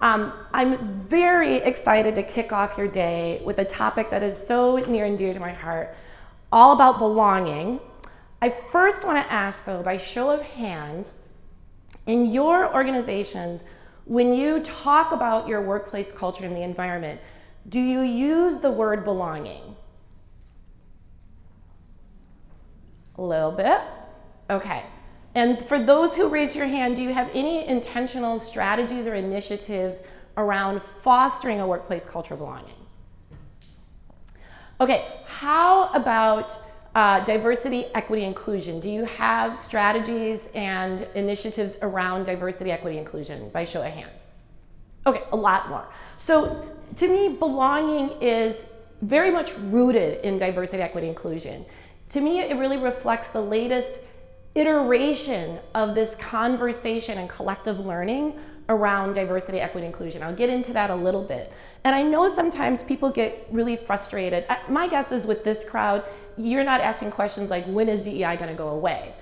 I'm very excited to kick off your day with a topic that is so near and dear to my heart, all about belonging. I first want to ask, though, by show of hands, in your organizations, when you talk about your workplace culture and the environment, do you use the word belonging? A little bit? Okay. And for those who raised your hand, do you have any intentional strategies or initiatives around fostering a workplace culture of belonging? Okay, how about diversity, equity, inclusion? Do you have strategies and initiatives around diversity, equity, inclusion, by show of hands? Okay, a lot more. So to me, belonging is very much rooted in diversity, equity, inclusion. To me, it really reflects the latest iteration of this conversation and collective learning around diversity, equity, inclusion. I'll get into that a little bit. And I know sometimes people get really frustrated. My guess is with this crowd, you're not asking questions like, when is DEI going to go away?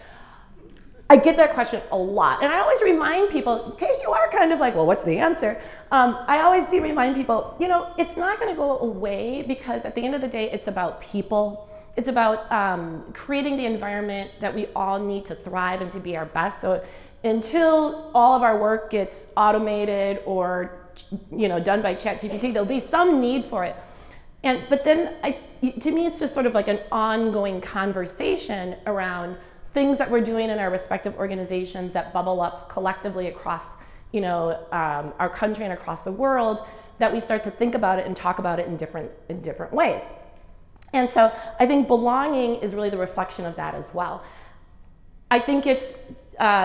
I get that question a lot. And I always remind people, in case you are kind of like, well, what's the answer? I always do remind people, it's not going to go away, because at the end of the day, it's about people. It's about creating the environment that we all need to thrive and to be our best. So until all of our work gets automated or done by ChatGPT, there'll be some need for it. But then to me, it's just sort of like an ongoing conversation around things that we're doing in our respective organizations that bubble up collectively across our country and across the world, that we start to think about it and talk about it in different ways. And so I think belonging is really the reflection of that as well. I think it's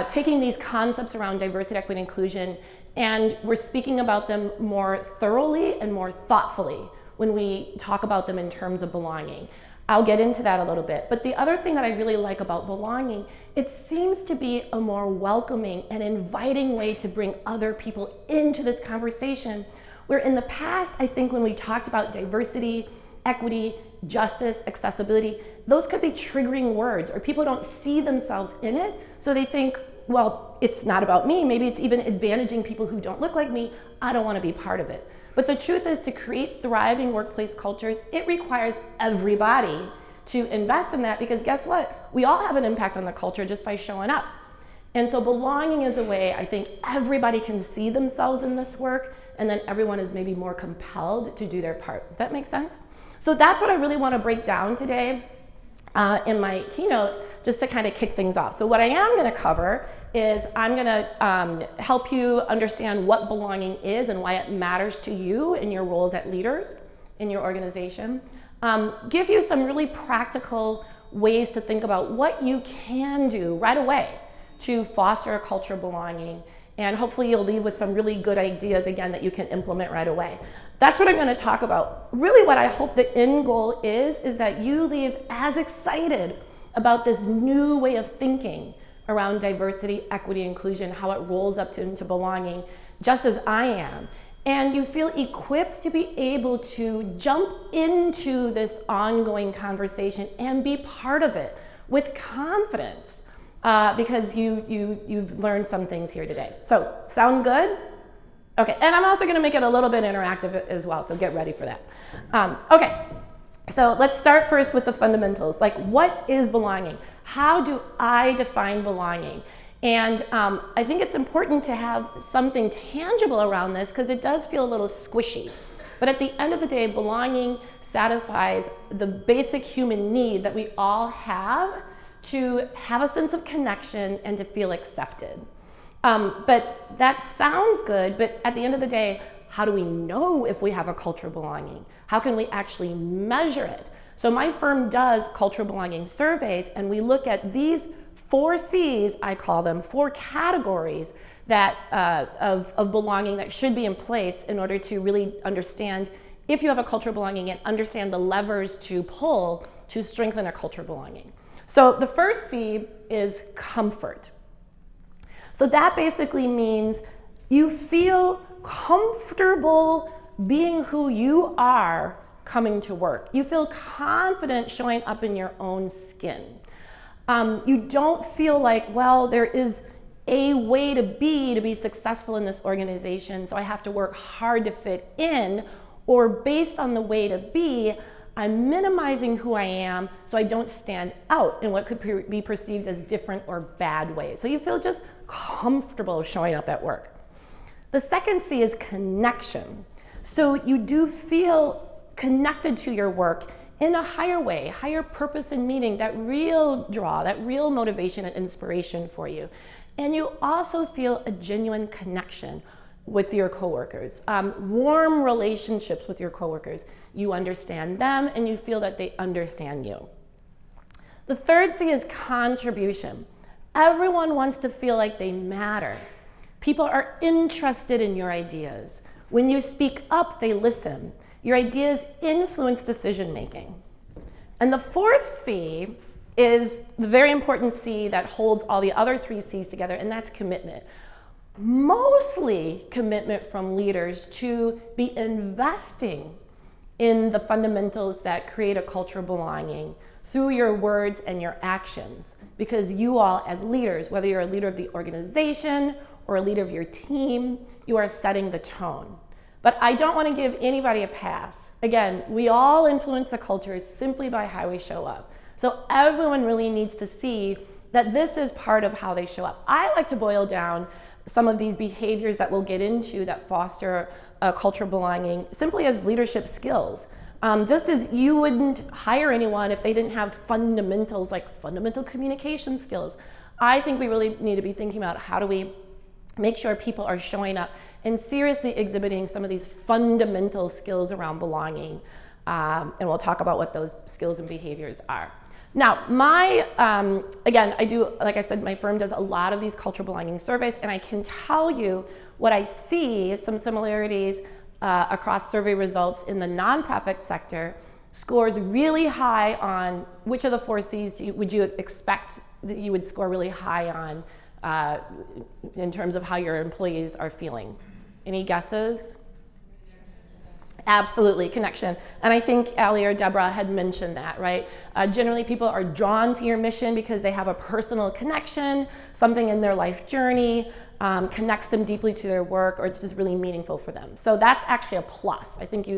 taking these concepts around diversity, equity, inclusion, and we're speaking about them more thoroughly and more thoughtfully when we talk about them in terms of belonging. I'll get into that a little bit. But the other thing that I really like about belonging, it seems to be a more welcoming and inviting way to bring other people into this conversation, where in the past, I think when we talked about diversity, equity, justice, accessibility, those could be triggering words, or people don't see themselves in it, so they think, well, it's not about me, maybe it's even advantaging people who don't look like me, I don't want to be part of it. But the truth is, to create thriving workplace cultures, it requires everybody to invest in that, because guess what? We all have an impact on the culture just by showing up. And so belonging is a way I think everybody can see themselves in this work, and then everyone is maybe more compelled to do their part. Does that make sense? So that's what I really want to break down today in my keynote, just to kind of kick things off. So what I am going to cover is I'm going to help you understand what belonging is and why it matters to you in your roles as leaders in your organization. Give you some really practical ways to think about what you can do right away to foster a culture of belonging. And hopefully you'll leave with some really good ideas, again, that you can implement right away. That's what I'm going to talk about. Really what I hope the end goal is that you leave as excited about this new way of thinking around diversity, equity, inclusion, how it rolls up into belonging, just as I am. And you feel equipped to be able to jump into this ongoing conversation and be part of it with confidence. Because you've learned some things here today. So, sound good? Okay, and I'm also going to make it a little bit interactive as well, so get ready for that. Okay, so let's start first with the fundamentals. Like, what is belonging? How do I define belonging? And I think it's important to have something tangible around this, because it does feel a little squishy. But at the end of the day, belonging satisfies the basic human need that we all have to have a sense of connection and to feel accepted. But that sounds good, but at the end of the day, how do we know if we have a culture of belonging? How can we actually measure it? So my firm does cultural belonging surveys, and we look at these 4 C's, I call them, 4 categories that of belonging that should be in place in order to really understand if you have a culture of belonging and understand the levers to pull to strengthen a culture of belonging. So the first C is comfort. So that basically means you feel comfortable being who you are coming to work. You feel confident showing up in your own skin. You don't feel like, well, there is a way to be successful in this organization, so I have to work hard to fit in, or based on the way to be, I'm minimizing who I am so I don't stand out in what could be perceived as different or bad ways. So you feel just comfortable showing up at work. The second C is connection. So you do feel connected to your work in a higher way, higher purpose and meaning, that real draw, that real motivation and inspiration for you. And you also feel a genuine connection with your coworkers, warm relationships with your coworkers. You understand them and you feel that they understand you. The third C is contribution. Everyone wants to feel like they matter. People are interested in your ideas. When you speak up, they listen. Your ideas influence decision making. And the fourth C is the very important C that holds all the other three C's together, and that's commitment. Mostly commitment from leaders to be investing in the fundamentals that create a culture of belonging through your words and your actions. Because you all, as leaders, whether you're a leader of the organization or a leader of your team, you are setting the tone. But I don't want to give anybody a pass. Again, we all influence the culture simply by how we show up. So everyone really needs to see that this is part of how they show up. I like to boil down some of these behaviors that we'll get into that foster a culture of belonging simply as leadership skills. Just as you wouldn't hire anyone if they didn't have fundamentals like fundamental communication skills, I think we really need to be thinking about how do we make sure people are showing up and seriously exhibiting some of these fundamental skills around belonging. And we'll talk about what those skills and behaviors are. Now, again, I do, like I said, my firm does a lot of these cultural belonging surveys, and I can tell you what I see, some similarities across survey results in the nonprofit sector, scores really high on which of the four C's would you expect that you would score really high on in terms of how your employees are feeling. Any guesses? Absolutely, connection. And I think Allie or Deborah had mentioned that, right? Generally, people are drawn to your mission because they have a personal connection, something in their life journey connects them deeply to their work, or it's just really meaningful for them. So that's actually a plus. I think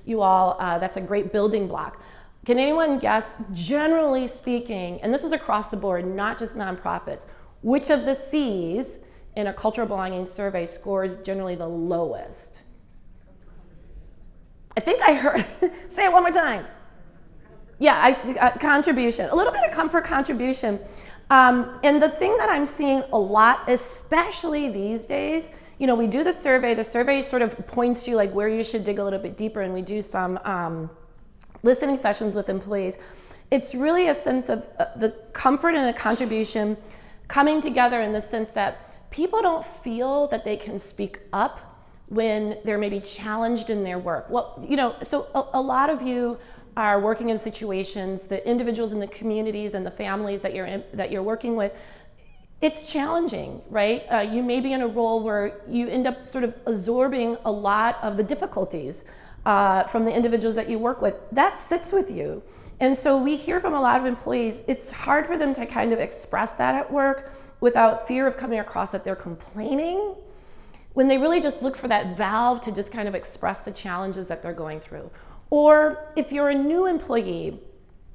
you all, that's a great building block. Can anyone guess, generally speaking, and this is across the board, not just nonprofits, which of the C's in a cultural belonging survey scores generally the lowest? I think I heard, say it one more time. Yeah, contribution, a little bit of comfort contribution. And the thing that I'm seeing a lot, especially these days, we do the survey sort of points you like where you should dig a little bit deeper, and we do some listening sessions with employees. It's really a sense of the comfort and the contribution coming together in the sense that people don't feel that they can speak up when they're maybe challenged in their work. Well, so a lot of you are working in situations, the individuals in the communities and the families that you're working with, it's challenging, right? You may be in a role where you end up sort of absorbing a lot of the difficulties from the individuals that you work with. That sits with you. And so we hear from a lot of employees, it's hard for them to kind of express that at work without fear of coming across that they're complaining, when they really just look for that valve to just kind of express the challenges that they're going through. Or if you're a new employee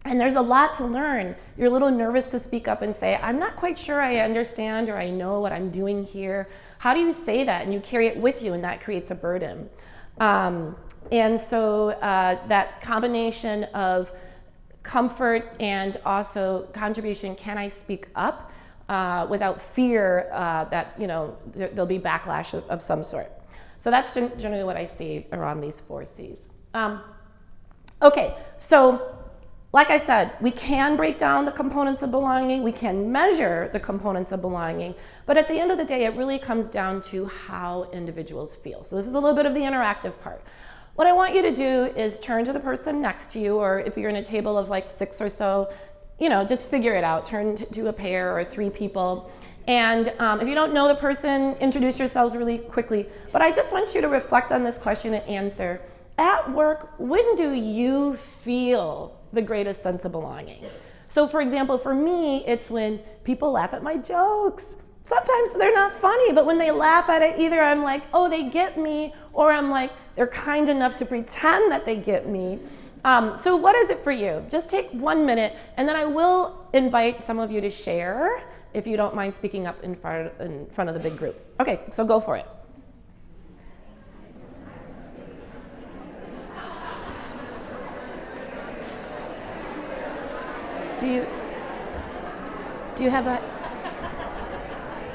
and there's a lot to learn, you're a little nervous to speak up and say, I'm not quite sure I understand or I know what I'm doing here. How do you say that? And you carry it with you, and that creates a burden. And so that combination of comfort and also contribution, can I speak up? Without fear that there'll be backlash of some sort. So that's generally what I see around these four C's. Okay, so like I said, we can break down the components of belonging, we can measure the components of belonging, but at the end of the day, it really comes down to how individuals feel. So this is a little bit of the interactive part. What I want you to do is turn to the person next to you, or if you're in a table of like 6 or so, just figure it out. Turn to a pair or 3 people. And if you don't know the person, introduce yourselves really quickly. But I just want you to reflect on this question and answer. At work, when do you feel the greatest sense of belonging? So for example, for me, it's when people laugh at my jokes, Sometimes they're not funny, but when they laugh at it, either I'm like, oh, they get me, or I'm like, they're kind enough to pretend that they get me. So what is it for you? Just take 1 minute, and then I will invite some of you to share if you don't mind speaking up in front of the big group. Okay, so go for it. Do you have that?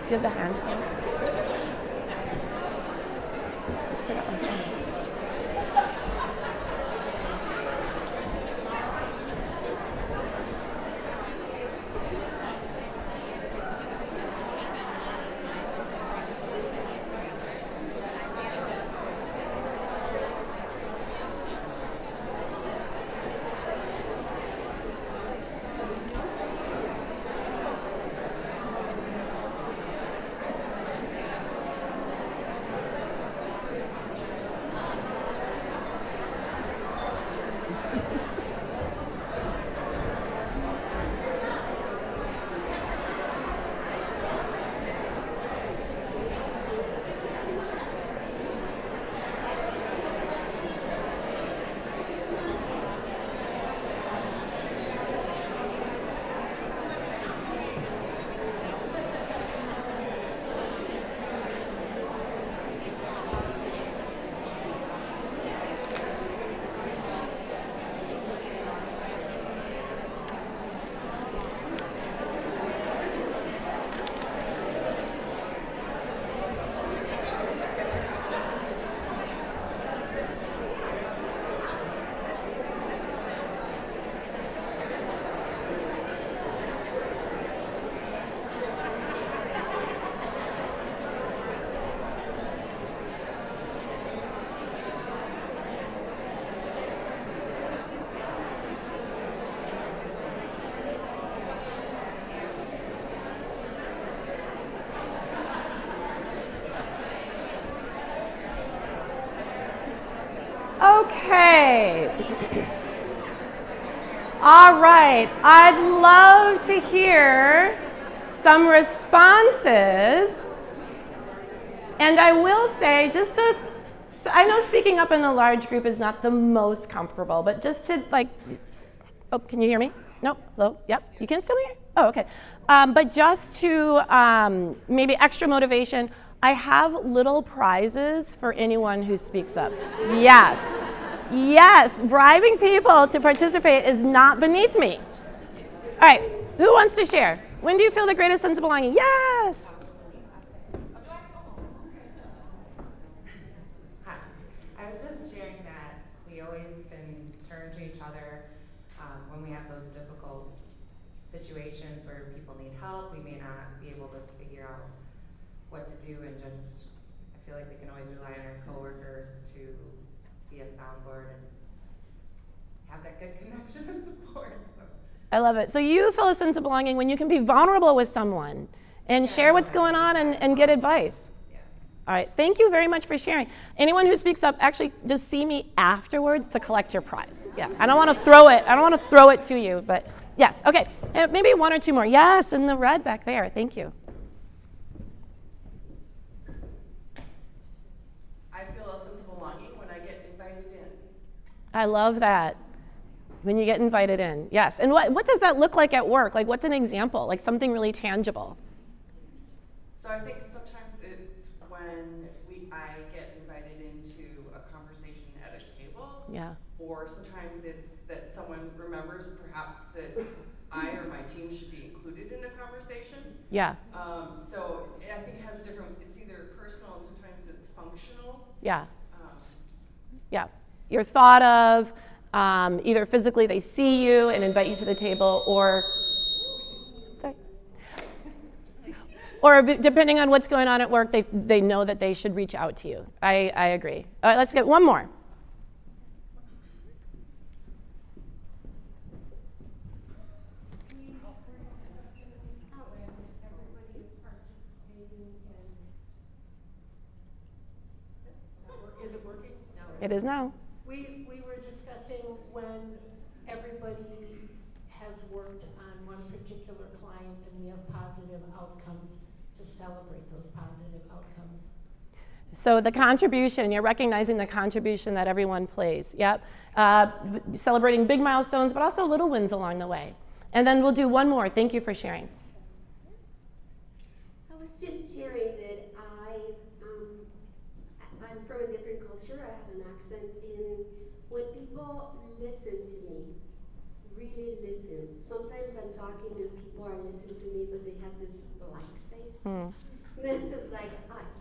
Do you have the hand? Okay. All right. I'd love to hear some responses. And I will say, I know speaking up in a large group is not the most comfortable, but just to oh, can you hear me? Nope. Hello? Yep. You can still hear? Oh, okay. But just to maybe extra motivation, I have little prizes for anyone who speaks up. Yes. Yes. Bribing people to participate is not beneath me. All right. Who wants to share? When do you feel the greatest sense of belonging? Yes. Hi. I was just sharing that we always can turn to each other when we have those difficult situations where people need help. We may not be able to figure out what to do, and just I feel like we can always rely on our coworkers to be a soundboard and have that good connection and support. So. I love it. So you feel a sense of belonging when you can be vulnerable with someone and share what's going on and get advice. Yeah. All right. Thank you very much for sharing. Anyone who speaks up, actually just see me afterwards to collect your prize. Yeah. I don't want to throw it to you, but yes. Okay. Maybe one or two more. Yes, in the red back there. Thank you. I feel a sense of belonging when I get invited in. I love that. When you get invited in, yes. And what does that look like at work? Like, what's an example? Like something really tangible. So I think sometimes it's when I get invited into a conversation at a table. Yeah. Or sometimes it's that someone remembers perhaps that I or my team should be included in a conversation. Yeah. So I think it has different, it's either personal and sometimes it's functional. Yeah. Yeah. You're thought of. Either physically they see you and invite you to the table, or depending on what's going on at work, they know that they should reach out to you. I agree. All right, let's get one more. Is it working? No. It is now. We were discussing when everybody has worked on one particular client and we have positive outcomes to celebrate those positive outcomes. So the contribution, you're recognizing the contribution that everyone plays. Yep. Celebrating big milestones, but also little wins along the way. And then we'll do one more. Thank you for sharing. I was just sharing that I'm from a different culture. I have an accent. And when people listen to me, really listen. Sometimes I'm talking and people are listening to me, but they have this blank face. Then it's like,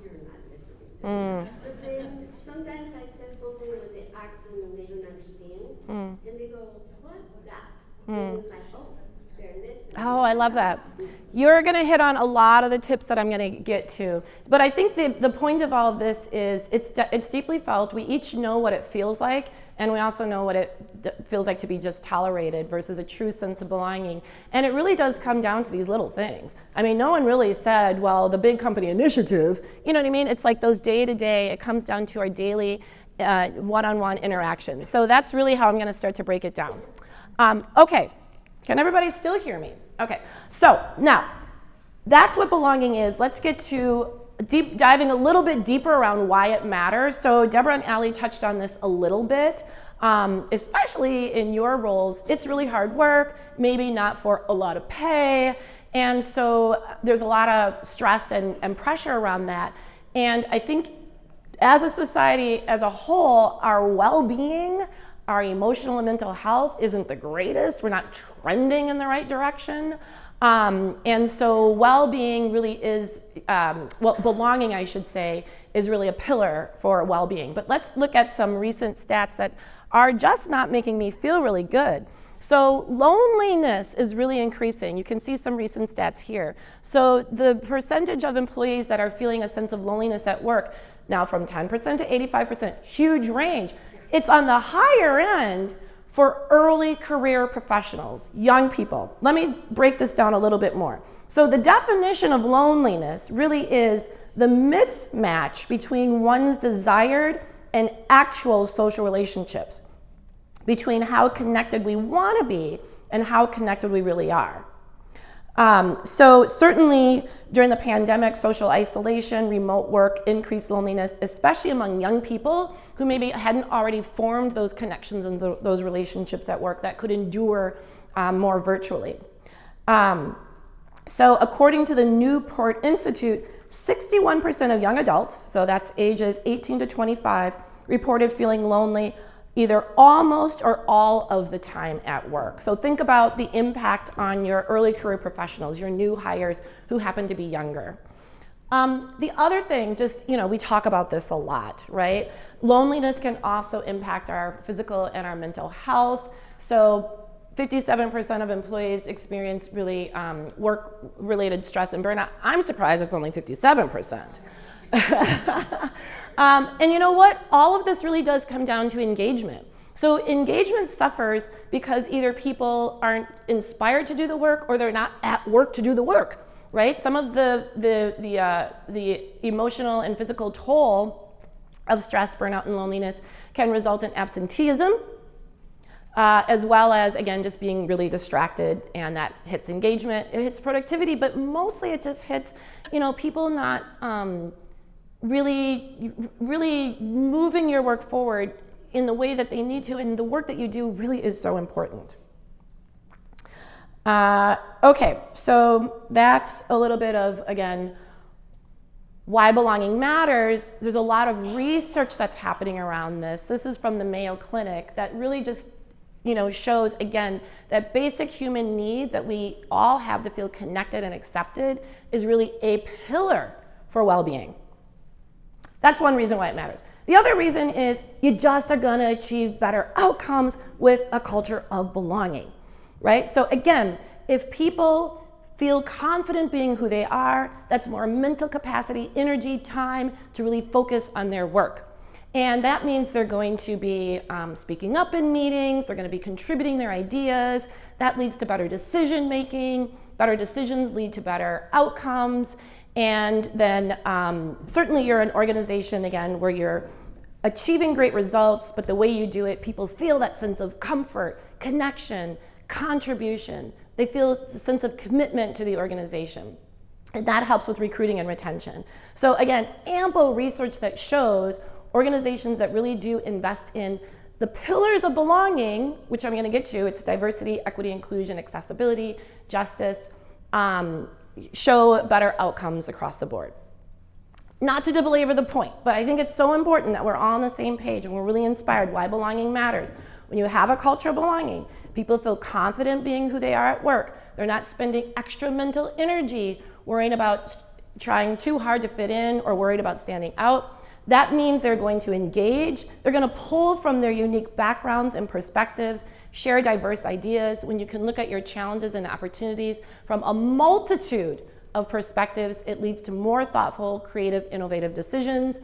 you're not listening to me. But then sometimes I say something with the accent and they don't understand. And they go, what's that? And it's like, they're listening. Oh, I love that. You're going to hit on a lot of the tips that I'm going to get to. But I think the point of all of this is it's deeply felt. We each know what it feels like, and we also know what it feels like to be just tolerated versus a true sense of belonging. And it really does come down to these little things. I mean, no one really said, well, the big company initiative, you know what I mean? It's like those day-to-day, it comes down to our daily one-on-one interaction. So that's really how I'm going to start to break it down. Okay. Can everybody still hear me? Okay, so now, that's what belonging is. Let's get to diving a little bit deeper around why it matters. So Deborah and Allie touched on this a little bit, especially in your roles. It's really hard work, maybe not for a lot of pay, and so there's a lot of stress and pressure around that. And I think as a society as a whole, our well-being, our emotional and mental health isn't the greatest. We're not trending in the right direction. And so well-being really is, belonging, I should say, is really a pillar for well-being. But let's look at some recent stats that are just not making me feel really good. So loneliness is really increasing. You can see some recent stats here. So the percentage of employees that are feeling a sense of loneliness at work, now from 10% to 85%, huge range. It's on the higher end for early career professionals, young people. Let me break this down a little bit more. So the definition of loneliness really is the mismatch between one's desired and actual social relationships, between how connected we want to be and how connected we really are. So certainly during the pandemic, social isolation, remote work increased loneliness, especially among young people who maybe hadn't already formed those connections and those relationships at work that could endure more virtually. So according to the Newport Institute, 61% of young adults, so that's ages 18 to 25, reported feeling lonely either almost or all of the time at work. So think about the impact on your early career professionals, your new hires who happen to be younger. The other thing, we talk about this a lot, right? Loneliness can also impact our physical and our mental health. So 57% of employees experience really work-related stress and burnout. I'm surprised it's only 57%. And you know what? All of this really does come down to engagement. So engagement suffers because either people aren't inspired to do the work or they're not at work to do the work, right? Some of the emotional and physical toll of stress, burnout, and loneliness can result in absenteeism, as well as, again, just being really distracted, and that hits engagement, it hits productivity, but mostly it just hits, people not really moving your work forward in the way that they need to, and the work that you do really is so important. Okay, so that's a little bit of, again, why belonging matters. There's a lot of research that's happening around this. This is from the Mayo Clinic that really just shows, again, that basic human need that we all have to feel connected and accepted is really a pillar for well-being. That's one reason why it matters. The other reason is you just are going to achieve better outcomes with a culture of belonging, right? So again, if people feel confident being who they are, that's more mental capacity, energy, time to really focus on their work. And that means they're going to be speaking up in meetings, they're going to be contributing their ideas. That leads to better decision making. Better decisions lead to better outcomes. And then certainly you're an organization, again, where you're achieving great results, but the way you do it, people feel that sense of comfort, connection, contribution. They feel a sense of commitment to the organization. And that helps with recruiting and retention. So again, ample research that shows organizations that really do invest in the pillars of belonging, which I'm going to get to, it's diversity, equity, inclusion, accessibility, justice, show better outcomes across the board. Not to belabor the point, but I think it's so important that we're all on the same page and we're really inspired why belonging matters. When you have a culture of belonging, people feel confident being who they are at work. They're not spending extra mental energy worrying about trying too hard to fit in or worried about standing out. That means they're going to engage. They're going to pull from their unique backgrounds and perspectives, share diverse ideas. When you can look at your challenges and opportunities from a multitude of perspectives, it leads to more thoughtful, creative, innovative decisions,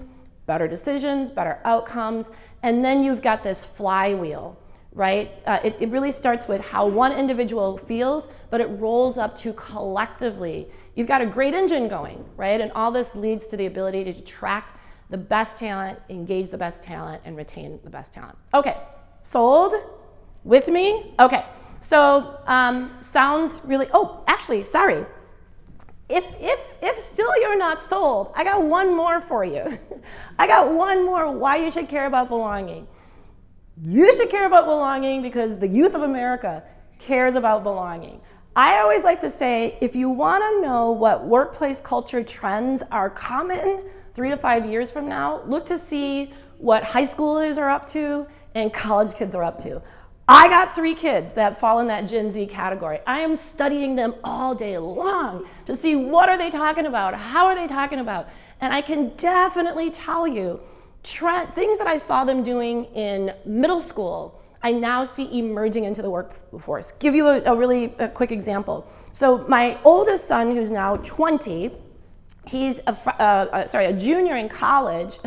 better outcomes, and then you've got this flywheel, right? It really starts with how one individual feels, but it rolls up to collectively. You've got a great engine going, right? And all this leads to the ability to attract the best talent, engage the best talent, and retain the best talent. Okay, sold? With me? Okay, so sounds really, actually, sorry. If still you're not sold, I got one more for you. I got one more why you should care about belonging. You should care about belonging because the youth of America cares about belonging. I always like to say, if you want to know what workplace culture trends are common 3 to 5 years from now, look to see what high schoolers are up to and college kids are up to. I got 3 kids that fall in that Gen Z category. I am studying them all day long to see what are they talking about, how are they talking about, and I can definitely tell you things that I saw them doing in middle school, I now see emerging into the workforce. Give you a really quick example. So my oldest son, who's now 20, he's a junior in college.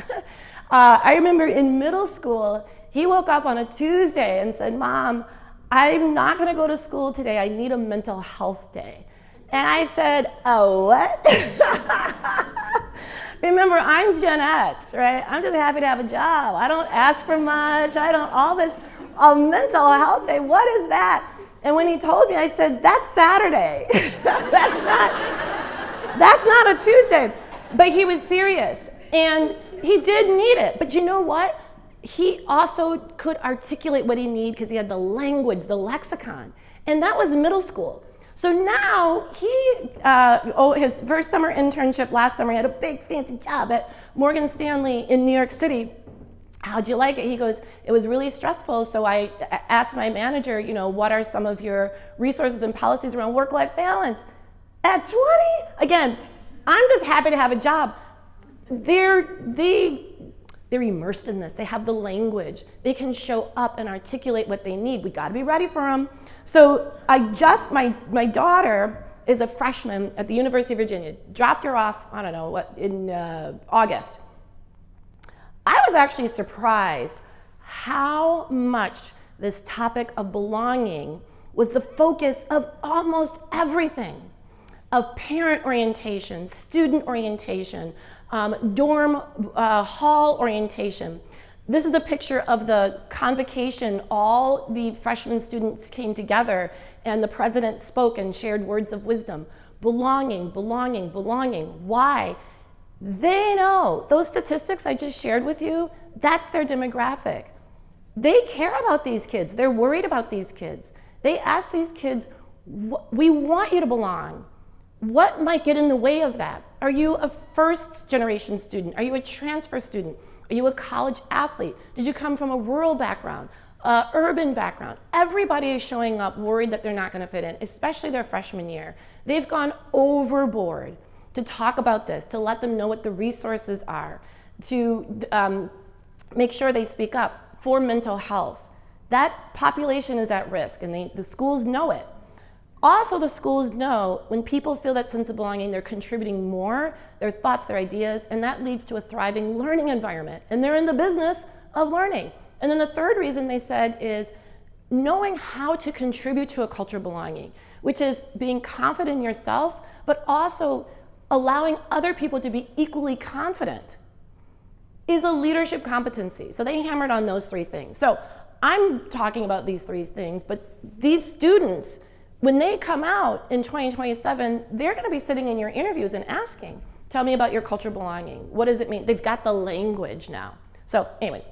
I remember in middle school, he woke up on a Tuesday and said, "Mom, I'm not going to go to school today. I need a mental health day." And I said, "Oh, what?" Remember, I'm Gen X, right? I'm just happy to have a job. I don't ask for much. I don't, all this, a mental health day, what is that? And when he told me, I said, "That's Saturday." That's not a Tuesday. But he was serious, and he did need it. But you know what? He also could articulate what he needed because he had the language, the lexicon. And that was middle school. So now his first summer internship last summer, he had a big fancy job at Morgan Stanley in New York City. "How'd you like it?" He goes, "It was really stressful, so I asked my manager, what are some of your resources and policies around work-life balance?" At 20, again, I'm just happy to have a job. They're immersed in this. They have the language. They can show up and articulate what they need. We got to be ready for them. So my daughter is a freshman at the University of Virginia. Dropped her off, in August. I was actually surprised how much this topic of belonging was the focus of almost everything, of parent orientation, student orientation, dorm hall orientation. This is a picture of the convocation. All the freshman students came together and the president spoke and shared words of wisdom. Belonging, belonging, belonging. Why? They know those statistics I just shared with you, that's their demographic. They care about these kids. They're worried about these kids. They ask these kids, "We want you to belong. What might get in the way of that? Are you a first generation student? Are you a transfer student? Are you a college athlete? Did you come from a rural background, urban background?" Everybody is showing up worried that they're not going to fit in, especially their freshman year. They've gone overboard to talk about this, to let them know what the resources are, to make sure they speak up for mental health. That population is at risk, and the schools know it. Also, the schools know when people feel that sense of belonging, they're contributing more, their thoughts, their ideas, and that leads to a thriving learning environment. And they're in the business of learning. And then the third reason they said is knowing how to contribute to a culture of belonging, which is being confident in yourself, but also allowing other people to be equally confident, is a leadership competency. So they hammered on those 3 things. So I'm talking about these 3 things, but these students When they come out in 2027, they're going to be sitting in your interviews and asking, tell me about your culture of belonging. What does it mean? They've got the language now. So anyways,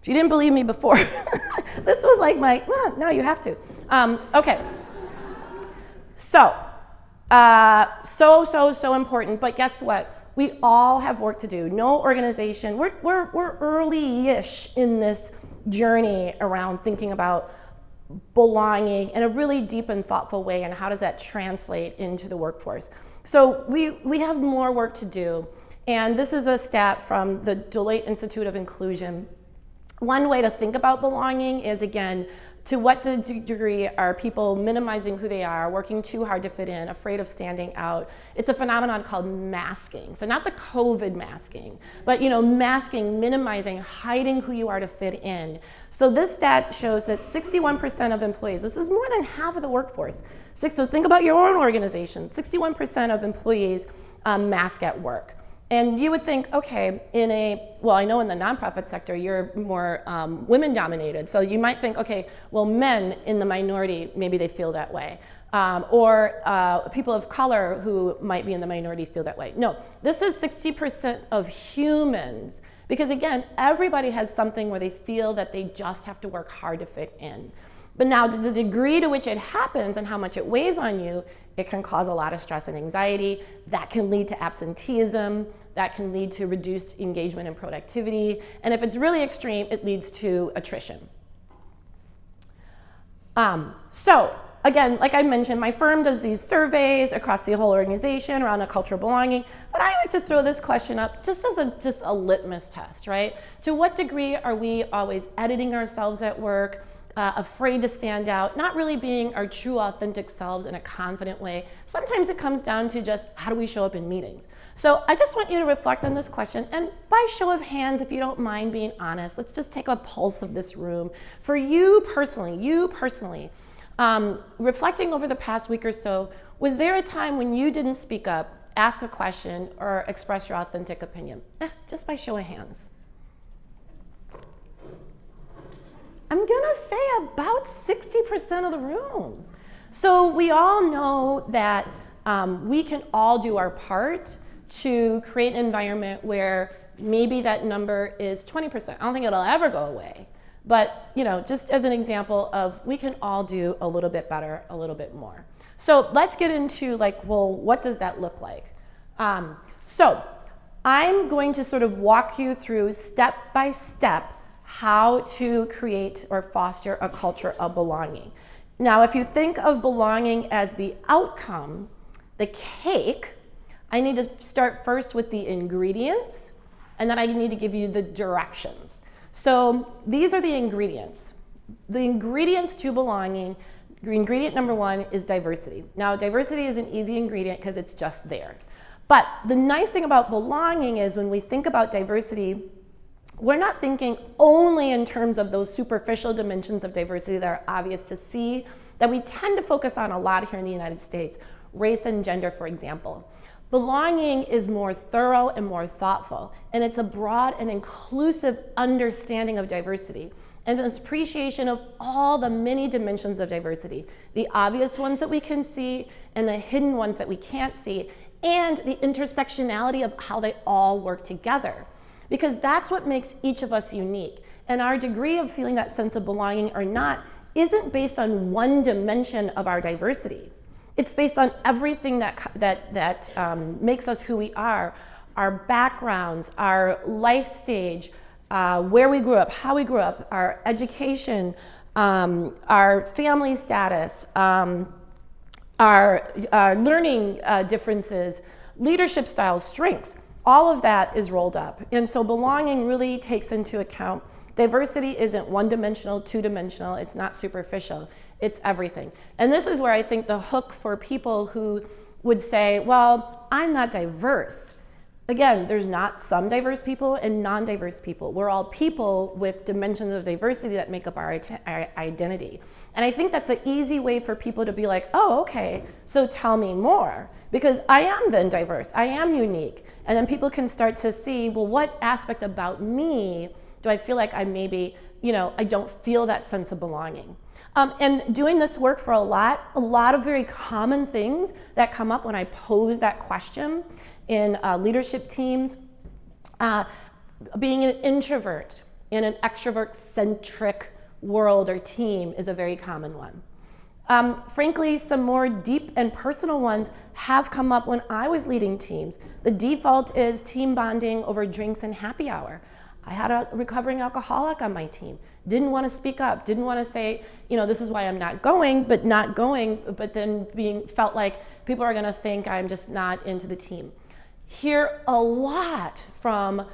if you didn't believe me before, this was like my, well, now you have to. Okay. So important, but guess what? We all have work to do. No organization, we're early-ish in this journey around thinking about belonging in a really deep and thoughtful way, and how does that translate into the workforce. So we have more work to do, and this is a stat from the Deloitte Institute of Inclusion. One way to think about belonging is, again, to what degree are people minimizing who they are, working too hard to fit in, afraid of standing out? It's a phenomenon called masking. So not the COVID masking, but masking, minimizing, hiding who you are to fit in. So this stat shows that 61% of employees, this is more than half of the workforce. So think about your own organization, 61% of employees mask at work. And you would think, okay, I know in the nonprofit sector, you're more women dominated. So you might think, okay, well, men in the minority, maybe they feel that way. Or people of color who might be in the minority feel that way. No, this is 60% of humans. Because again, everybody has something where they feel that they just have to work hard to fit in. But now, to the degree to which it happens and how much it weighs on you, it can cause a lot of stress and anxiety. That can lead to absenteeism. That can lead to reduced engagement and productivity. And if it's really extreme, it leads to attrition. So again, like I mentioned, my firm does these surveys across the whole organization around a culture of belonging. But I like to throw this question up just as a litmus test, right? To what degree are we always editing ourselves at work? Afraid to stand out, not really being our true, authentic selves in a confident way. Sometimes it comes down to just how do we show up in meetings. So I just want you to reflect on this question, and by show of hands, if you don't mind being honest, let's just take a pulse of this room. For you personally, reflecting over the past week or so, was there a time when you didn't speak up, ask a question, or express your authentic opinion? Just by show of hands. I'm gonna say about 60% of the room. So we all know that we can all do our part to create an environment where maybe that number is 20%. I don't think it'll ever go away. But just as an example of we can all do a little bit better, a little bit more. So let's get into what does that look like? So I'm going to sort of walk you through step by step how to create or foster a culture of belonging. Now, if you think of belonging as the outcome, the cake, I need to start first with the ingredients, and then I need to give you the directions. So these are the ingredients. The ingredients to belonging, ingredient number one is diversity. Now, diversity is an easy ingredient because it's just there. But the nice thing about belonging is when we think about diversity, we're not thinking only in terms of those superficial dimensions of diversity that are obvious to see, that we tend to focus on a lot here in the United States, race and gender, for example. Belonging is more thorough and more thoughtful, and it's a broad and inclusive understanding of diversity, and an appreciation of all the many dimensions of diversity, the obvious ones that we can see, and the hidden ones that we can't see, and the intersectionality of how they all work together. Because that's what makes each of us unique. And our degree of feeling that sense of belonging or not isn't based on one dimension of our diversity. It's based on everything that makes us who we are, our backgrounds, our life stage, where we grew up, how we grew up, our education, our family status, our learning differences, leadership styles, strengths. All of that is rolled up. And so belonging really takes into account diversity isn't one-dimensional, two-dimensional, it's not superficial, it's everything. And this is where I think the hook for people who would say, well, I'm not diverse. Again, there's not some diverse people and non-diverse people. We're all people with dimensions of diversity that make up our identity. And I think that's an easy way for people to be like, oh, okay, so tell me more. Because I am then diverse, I am unique. And then people can start to see, well, what aspect about me do I feel like I'm maybe I don't feel that sense of belonging. And doing this work for a lot of very common things that come up when I pose that question in leadership teams. Being an introvert in an extrovert-centric world or team is a very common one. Frankly, some more deep and personal ones have come up when I was leading teams. The default is team bonding over drinks and happy hour. I had a recovering alcoholic on my team. Didn't want to speak up, didn't want to say, this is why I'm not going, but then felt like people are going to think I'm just not into the team. Hear a lot from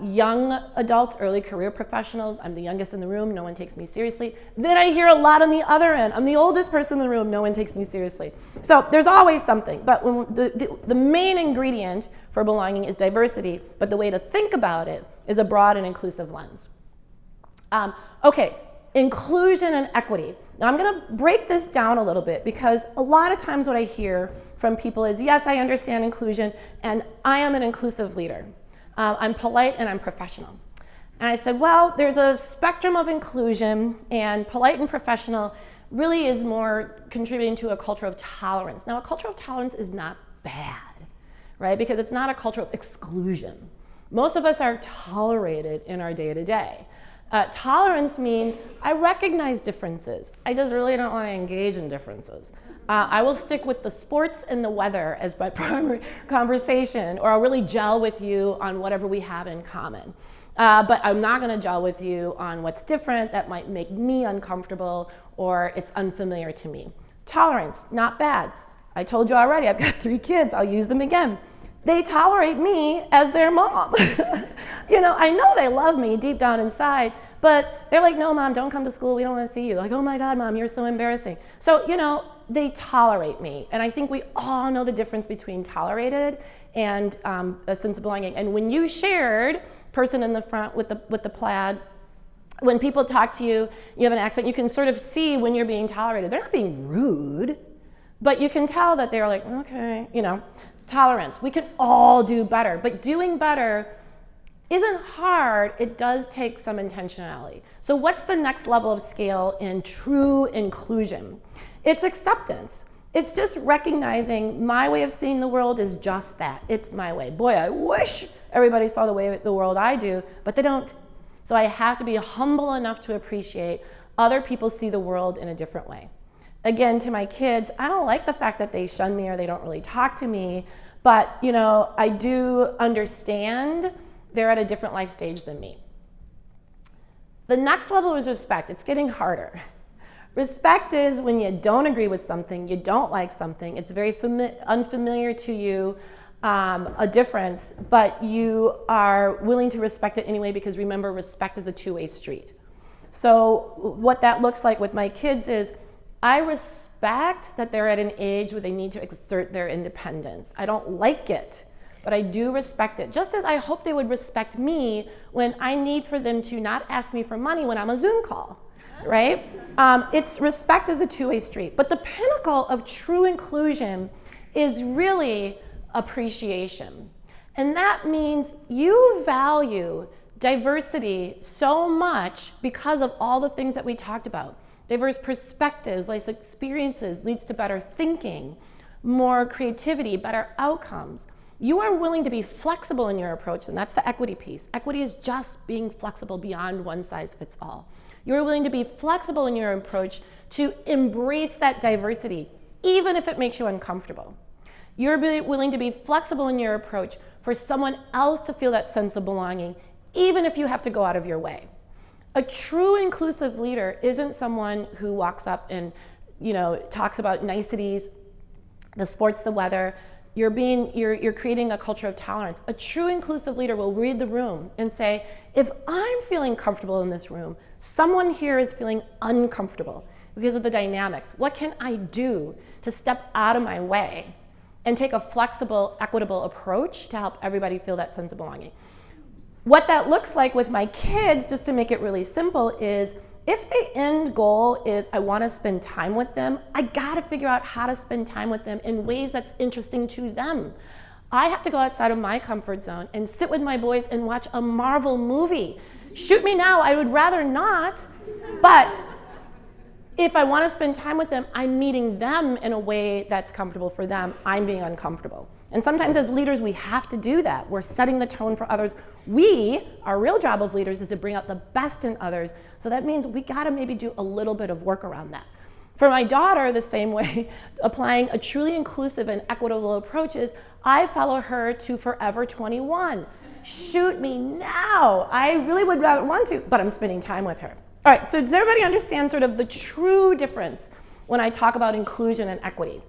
young adults, early career professionals. I'm the youngest in the room, no one takes me seriously. Then I hear a lot on the other end. I'm the oldest person in the room, no one takes me seriously. So there's always something, but the main ingredient for belonging is diversity, but the way to think about it is a broad and inclusive lens. Okay, inclusion and equity. Now I'm gonna break this down a little bit because a lot of times what I hear from people is, yes, I understand inclusion and I am an inclusive leader. I'm polite and I'm professional. And I said, well, there's a spectrum of inclusion, and polite and professional really is more contributing to a culture of tolerance. Now, a culture of tolerance is not bad, right? Because it's not a culture of exclusion. Most of us are tolerated in our day-to-day. Tolerance means I recognize differences. I just really don't want to engage in differences. I will stick with the sports and the weather as my primary conversation, or I'll really gel with you on whatever we have in common. But I'm not going to gel with you on what's different that might make me uncomfortable or it's unfamiliar to me. Tolerance, not bad. I told you already, I've got 3 kids. I'll use them again. They tolerate me as their mom. I know they love me deep down inside, but they're like, no, Mom, don't come to school. We don't want to see you. Like, oh my God, Mom, you're so embarrassing. So, they tolerate me. And I think we all know the difference between tolerated and a sense of belonging. And when you shared, person in the front with the plaid, when people talk to you, you have an accent, you can sort of see when you're being tolerated. They're not being rude, but you can tell that they're like, okay, tolerance. We can all do better, but doing better isn't hard. It does take some intentionality. So what's the next level of scale in true inclusion? It's acceptance. It's just recognizing my way of seeing the world is just that. It's my way. Boy, I wish everybody saw the way of the world I do, but they don't. So I have to be humble enough to appreciate other people see the world in a different way. Again, to my kids, I don't like the fact that they shun me or they don't really talk to me, but I do understand they're at a different life stage than me. The next level is respect. It's getting harder. Respect is when you don't agree with something, you don't like something, it's very unfamiliar to you, a difference, but you are willing to respect it anyway because remember, respect is a two-way street. So what that looks like with my kids is I respect that they're at an age where they need to exert their independence. I don't like it, but I do respect it. Just as I hope they would respect me when I need for them to not ask me for money when I'm a Zoom call. Right? It's respect is a two-way street. But the pinnacle of true inclusion is really appreciation. And that means you value diversity so much because of all the things that we talked about. Diverse perspectives, life experiences leads to better thinking, more creativity, better outcomes. You are willing to be flexible in your approach, and that's the equity piece. Equity is just being flexible beyond one size fits all. You're willing to be flexible in your approach to embrace that diversity, even if it makes you uncomfortable. You're willing to be flexible in your approach for someone else to feel that sense of belonging, even if you have to go out of your way. A true inclusive leader isn't someone who walks up and talks about niceties, the sports, the weather. You're creating a culture of tolerance. A true inclusive leader will read the room and say, if I'm feeling comfortable in this room, someone here is feeling uncomfortable because of the dynamics. What can I do to step out of my way and take a flexible, equitable approach to help everybody feel that sense of belonging? What that looks like with my kids, just to make it really simple, is if the end goal is I want to spend time with them, I got to figure out how to spend time with them in ways that's interesting to them. I have to go outside of my comfort zone and sit with my boys and watch a Marvel movie. Shoot me now, I would rather not, but if I want to spend time with them, I'm meeting them in a way that's comfortable for them. I'm being uncomfortable. And sometimes as leaders, we have to do that. We're setting the tone for others. Our real job of leaders is to bring out the best in others. So that means we got to maybe do a little bit of work around that. For my daughter, the same way, applying a truly inclusive and equitable approach is I follow her to Forever 21. Shoot me now. I really would rather want to, but I'm spending time with her. All right, so does everybody understand sort of the true difference when I talk about inclusion and equity?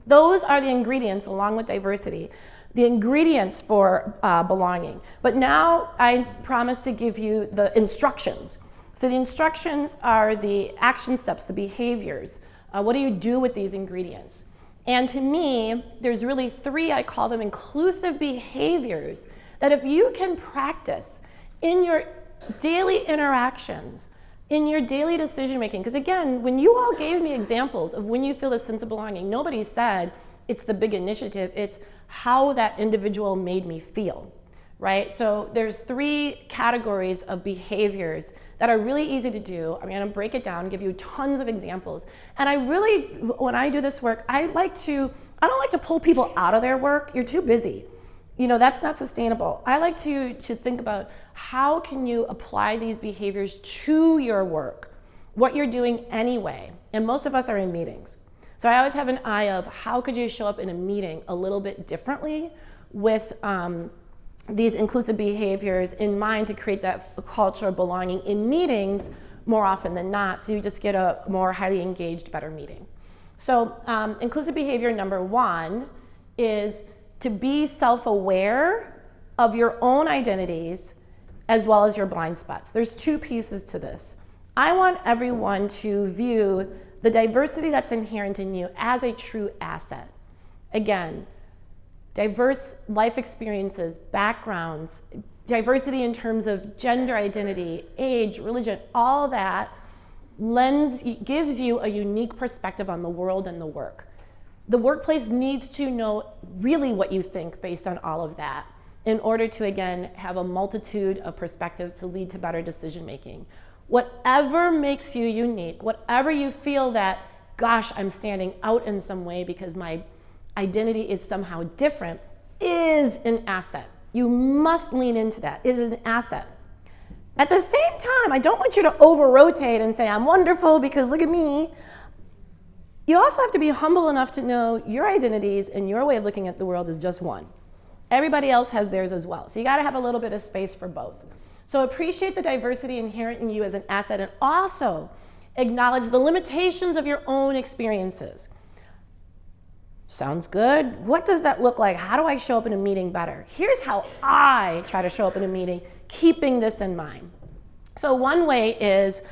Those are the ingredients, along with diversity, the ingredients for belonging. But now I promise to give you the instructions. So the instructions are the action steps, the behaviors. What do you do with these ingredients? And to me, there's really 3, I call them inclusive behaviors, that if you can practice in your daily interactions, in your daily decision making, because again, when you all gave me examples of when you feel a sense of belonging, nobody said it's the big initiative, it's how that individual made me feel, right? So there's 3 categories of behaviors that are really easy to do. I'm gonna break it down, give you tons of examples. And I really, when I do this work, I don't like to pull people out of their work. You're too busy. That's not sustainable. I like to think about how can you apply these behaviors to your work, what you're doing anyway. And most of us are in meetings. So I always have an eye of how could you show up in a meeting a little bit differently with these inclusive behaviors in mind to create that culture of belonging in meetings more often than not, so you just get a more highly engaged, better meeting. So inclusive behavior number 1 is to be self-aware of your own identities as well as your blind spots. There's 2 pieces to this. I want everyone to view the diversity that's inherent in you as a true asset. Again, diverse life experiences, backgrounds, diversity in terms of gender identity, age, religion, all that gives you a unique perspective on the world and the work. The workplace needs to know really what you think based on all of that in order to, again, have a multitude of perspectives to lead to better decision making. Whatever makes you unique, whatever you feel that, gosh, I'm standing out in some way because my identity is somehow different, is an asset. You must lean into that. It is an asset. At the same time, I don't want you to over-rotate and say, I'm wonderful because look at me. You also have to be humble enough to know your identities and your way of looking at the world is just one. Everybody else has theirs as well. So you gotta have a little bit of space for both. So appreciate the diversity inherent in you as an asset and also acknowledge the limitations of your own experiences. Sounds good. What does that look like? How do I show up in a meeting better? Here's how I try to show up in a meeting, keeping this in mind. So one way is,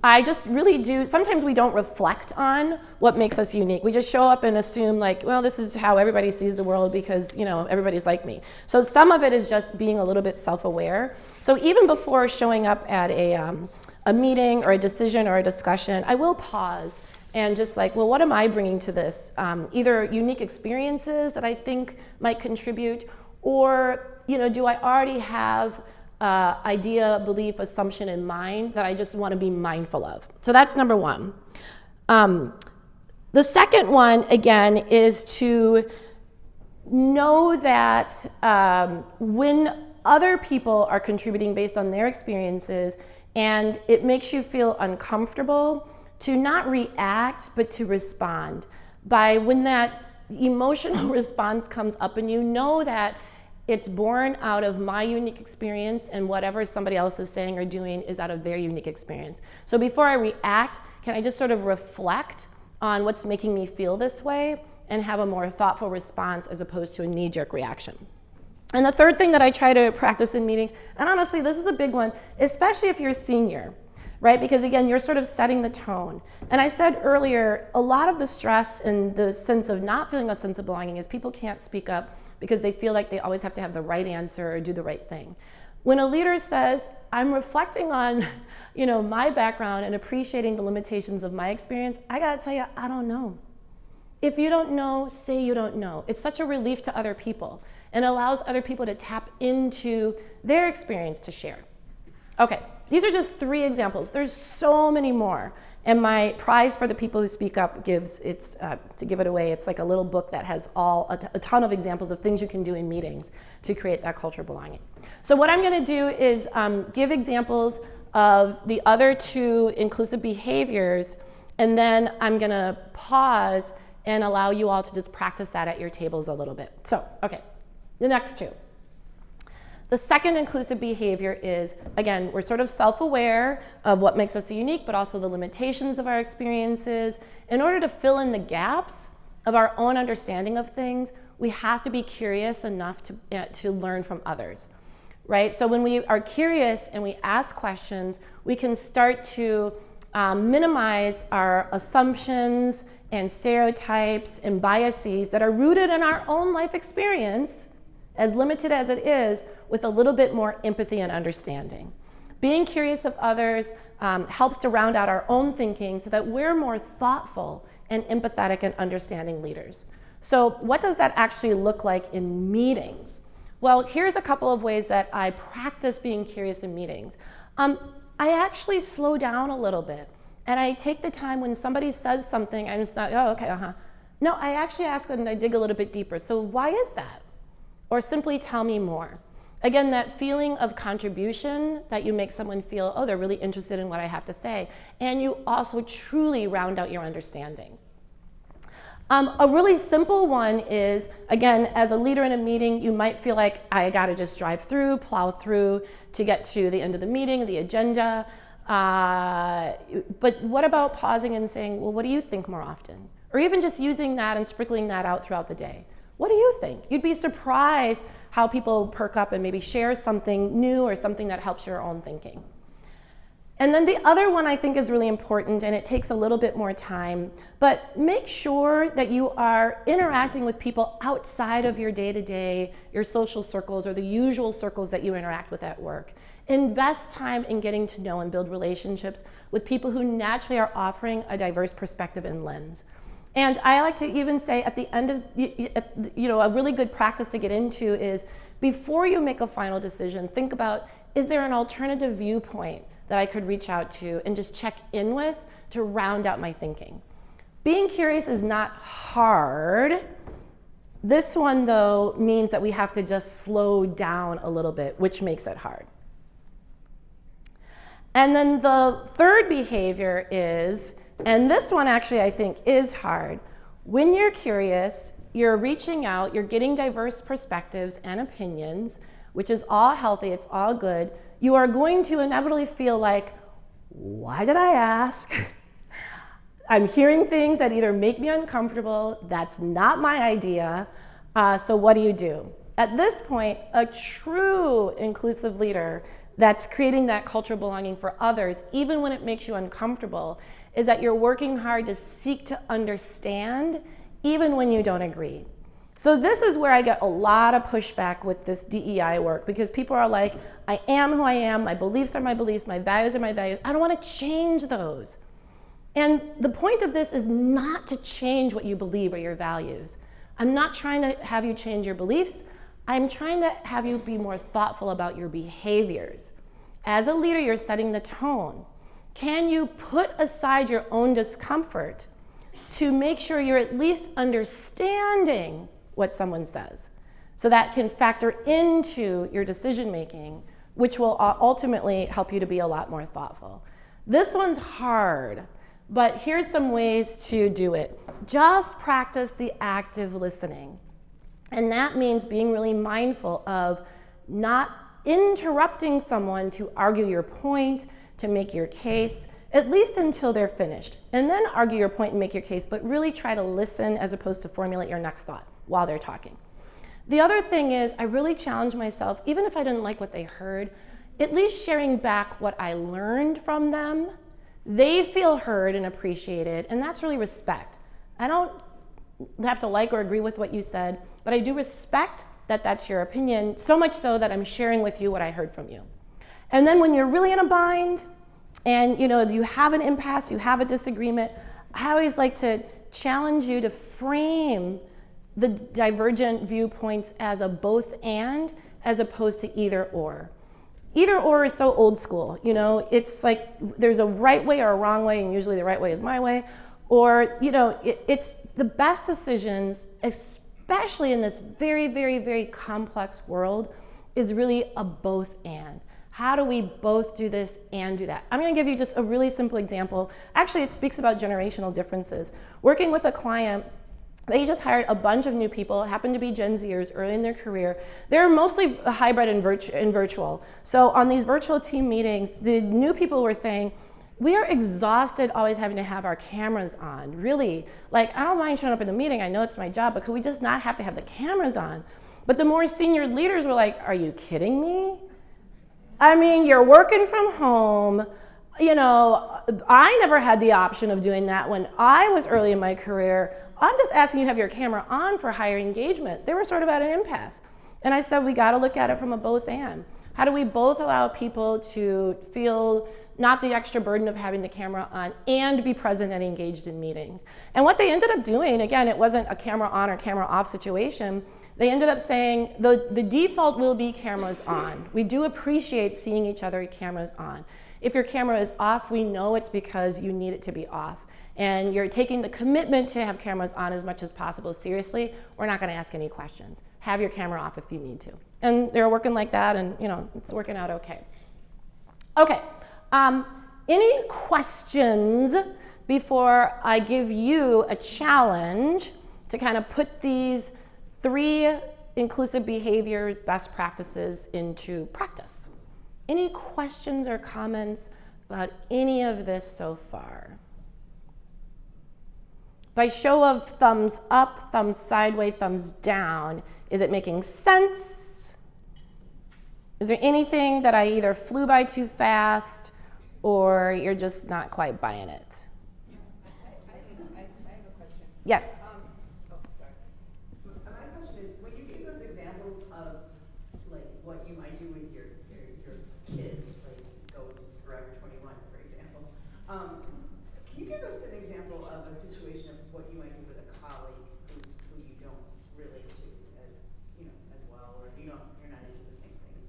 I just really do, sometimes we don't reflect on what makes us unique. We just show up and assume like, well, this is how everybody sees the world because, everybody's like me. So some of it is just being a little bit self-aware. So even before showing up at a meeting or a decision or a discussion, I will pause and just like, well, what am I bringing to this? Either unique experiences that I think might contribute, or, do I already have idea, belief, assumption in mind that I just want to be mindful of. So that's number 1. The second one, again, is to know that when other people are contributing based on their experiences and it makes you feel uncomfortable, to not react, but to respond. When that emotional response comes up in you, know that it's born out of my unique experience and whatever somebody else is saying or doing is out of their unique experience. So before I react, can I just sort of reflect on what's making me feel this way and have a more thoughtful response as opposed to a knee-jerk reaction. And the third thing that I try to practice in meetings, and honestly, this is a big one, especially if you're a senior, right? Because again, you're sort of setting the tone. And I said earlier, a lot of the stress and the sense of not feeling a sense of belonging is people can't speak up because they feel like they always have to have the right answer or do the right thing. When a leader says, I'm reflecting on, my background and appreciating the limitations of my experience, I gotta tell you, I don't know. If you don't know, say you don't know. It's such a relief to other people. and allows other people to tap into their experience to share. Okay, these are just 3 examples. There's so many more. And my prize for the people who speak up to give it away, it's like a little book that has a ton of examples of things you can do in meetings to create that culture of belonging. So what I'm going to do is give examples of the other 2 inclusive behaviors, and then I'm going to pause and allow you all to just practice that at your tables a little bit. So, okay, the next 2. The second inclusive behavior is, again, we're sort of self-aware of what makes us unique, but also the limitations of our experiences. In order to fill in the gaps of our own understanding of things, we have to be curious enough to learn from others, right? So when we are curious and we ask questions, we can start to minimize our assumptions and stereotypes and biases that are rooted in our own life experience, as limited as it is, with a little bit more empathy and understanding. Being curious of others helps to round out our own thinking so that we're more thoughtful and empathetic and understanding leaders. So what does that actually look like in meetings? Well, here's a couple of ways that I practice being curious in meetings. I actually slow down a little bit, and I take the time when somebody says something, I'm just not, oh, okay, No, I actually ask them and I dig a little bit deeper. So why is that? Or simply tell me more. Again, that feeling of contribution that you make someone feel, oh, they're really interested in what I have to say. And you also truly round out your understanding. A really simple one is, again, as a leader in a meeting, you might feel like I gotta just drive through, plow through to get to the end of the meeting, the agenda. But what about pausing and saying, well, what do you think more often? Or even just using that and sprinkling that out throughout the day. What do you think? You'd be surprised how people perk up and maybe share something new or something that helps your own thinking. And then the other one I think is really important, and it takes a little bit more time, but make sure that you are interacting with people outside of your day-to-day, your social circles, or the usual circles that you interact with at work. Invest time in getting to know and build relationships with people who naturally are offering a diverse perspective and lens. And I like to even say at the end of, a really good practice to get into is before you make a final decision, think about, is there an alternative viewpoint that I could reach out to and just check in with to round out my thinking? Being curious is not hard. This one, though, means that we have to just slow down a little bit, which makes it hard. And then the third behavior is, and this one actually I think is hard. When you're curious, you're reaching out, you're getting diverse perspectives and opinions, which is all healthy, it's all good. You are going to inevitably feel like, why did I ask? I'm hearing things that either make me uncomfortable, that's not my idea, so what do? At this point, a true inclusive leader that's creating that cultural belonging for others, even when it makes you uncomfortable, is that you're working hard to seek to understand, even when you don't agree. So this is where I get a lot of pushback with this DEI work, because people are like, I am who I am, my beliefs are my beliefs, my values are my values, I don't want to change those. And the point of this is not to change what you believe or your values. I'm not trying to have you change your beliefs, I'm trying to have you be more thoughtful about your behaviors. As a leader, you're setting the tone. Can you put aside your own discomfort to make sure you're at least understanding what someone says? So that can factor into your decision making, which will ultimately help you to be a lot more thoughtful. This one's hard, but here's some ways to do it. Just practice the active listening. And that means being really mindful of not interrupting someone to argue your point, to make your case, at least until they're finished. And then argue your point and make your case, but really try to listen as opposed to formulate your next thought while they're talking. The other thing is, I really challenge myself, even if I didn't like what they heard, at least sharing back what I learned from them. They feel heard and appreciated, and that's really respect. I don't have to like or agree with what you said, but I do respect that that's your opinion, so much so that I'm sharing with you what I heard from you. And then when you're really in a bind and you have an impasse, you have a disagreement, I always like to challenge you to frame the divergent viewpoints as a both and as opposed to either or. Either or is so old school, you know, it's like there's a right way or a wrong way, and usually the right way is my way. Or, you know, it's the best decisions, especially in this very, very, very complex world, is really a both and. How do we both do this and do that? I'm going to give you just a really simple example. Actually, it speaks about generational differences. Working with a client, they just hired a bunch of new people, happened to be Gen Zers early in their career. They're mostly hybrid and virtual. So on these virtual team meetings, the new people were saying, we are exhausted always having to have our cameras on, really. Like, I don't mind showing up in the meeting, I know it's my job, but could we just not have to have the cameras on? But the more senior leaders were like, are you kidding me? I mean, you're working from home. You know, I never had the option of doing that when I was early in my career. I'm just asking you to have your camera on for higher engagement. They were sort of at an impasse. And I said, we got to look at it from a both and. How do we both allow people to feel not the extra burden of having the camera on and be present and engaged in meetings? And what they ended up doing, again, it wasn't a camera on or camera off situation. They ended up saying the default will be cameras on. We do appreciate seeing each other cameras on. If your camera is off, we know it's because you need it to be off. And you're taking the commitment to have cameras on as much as possible seriously. We're not going to ask any questions. Have your camera off if you need to. And they're working like that, and you know, it's working out okay. Okay, any questions before I give you a challenge to kind of put these 3 inclusive behavior best practices into practice? Any questions or comments about any of this so far? By show of thumbs up, thumbs sideways, thumbs down, is it making sense? Is there anything that I either flew by too fast or you're just not quite buying it? I have a question. Yes. My question is, when you gave those examples of like what you might do with your kids, like go to Forever 21, for example, can you give us an example of a situation of what you might do with a colleague who you don't relate to as well, or you're not into the same things?